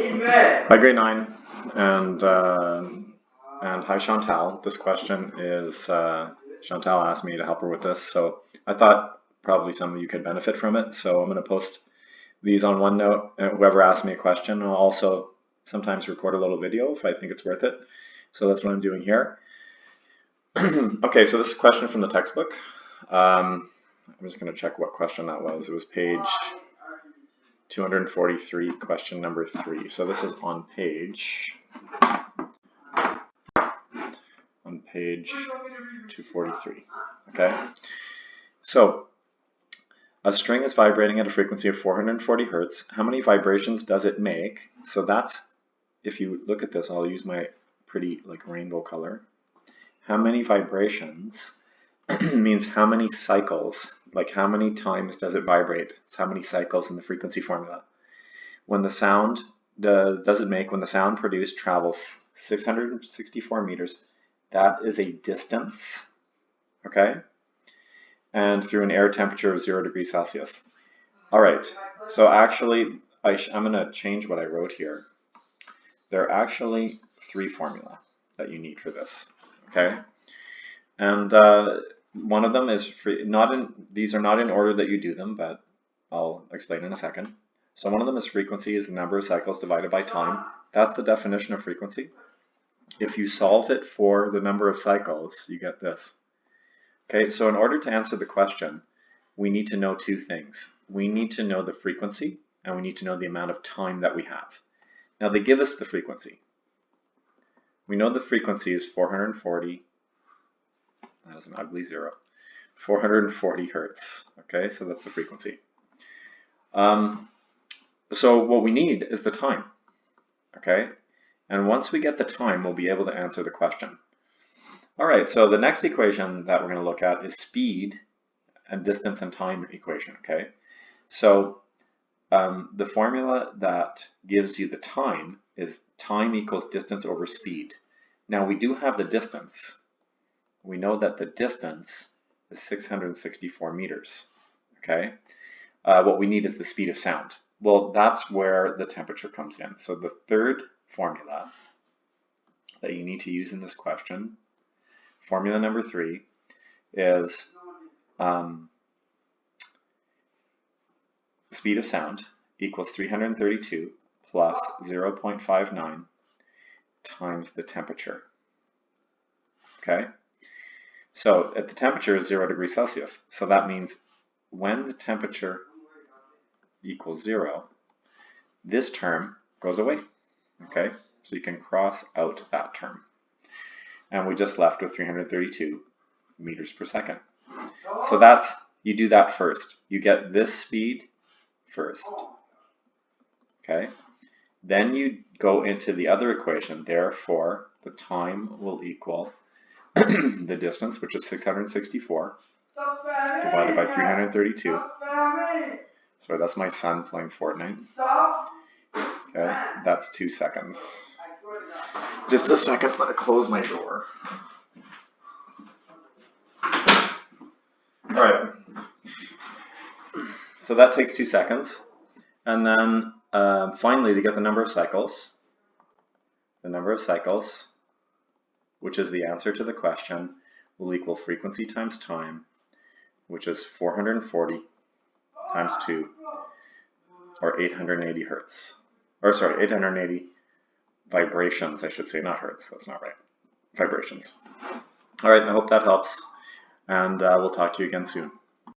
Hi, grade 9, and hi, Chantel. This question is, Chantel asked me to help her with this, so I thought probably some of you could benefit from it, so I'm going to post these on OneNote, and whoever asks me a question. I'll also sometimes record a little video if I think it's worth it, so that's what I'm doing here. Okay, so this is a question from the textbook. I'm just going to check what question that was. It was page 243, question number 3. So this is on page 243. Okay. So a string is vibrating at a frequency of 440 hertz. How many vibrations does it make? So that's, if you look at this, I'll use my pretty like rainbow color. How many vibrations means how many cycles, like how many times does it vibrate? It's how many cycles in the frequency formula. When the sound does it make when the sound produced travels 664 meters, that is a distance, okay? And through an air temperature of 0 degrees Celsius. All right, so actually, I'm going to change what I wrote here. There are actually 3 formulae that you need for this, okay? And one of them is these are not in order that you do them, but I'll explain in a second. So one of them is frequency is the number of cycles divided by time. That's the definition of frequency. If you solve it for the number of cycles, you get this. Okay, so in order to answer the question, we need to know 2 things. We need to know the frequency, and we need to know the amount of time that we have. Now they give us the frequency. We know the frequency is 440. That is an ugly 0. 440 hertz. Okay, so that's the frequency. So what we need is the time. Okay, and once we get the time, we'll be able to answer the question. All right, so the next equation that we're going to look at is speed and distance and time equation. Okay, so the formula that gives you the time is time equals distance over speed. Now we do have the distance. We know that the distance is 664 meters, okay? What we need is the speed of sound. Well, that's where the temperature comes in. So the third formula that you need to use in this question, formula number 3, is speed of sound equals 332 plus 0.59 times the temperature, okay? So at the temperature is 0 degrees Celsius. So that means when the temperature equals 0, this term goes away. Okay, so you can cross out that term. And we just left with 332 meters per second. So that's, you do that first. You get this speed first. Okay, then you go into the other equation. Therefore, the time will equal the distance, which is 664, divided by 332. Sorry, that's my son playing Fortnite. Okay, that's 2 seconds. Just a second, let me close my door. All right. So that takes 2 seconds. And then finally, to get the number of cycles, which is the answer to the question, will equal frequency times time, which is 440 times 2, or 880 hertz. Or sorry, 880 vibrations, I should say, not hertz, that's not right. Vibrations. All right, I hope that helps, and we'll talk to you again soon.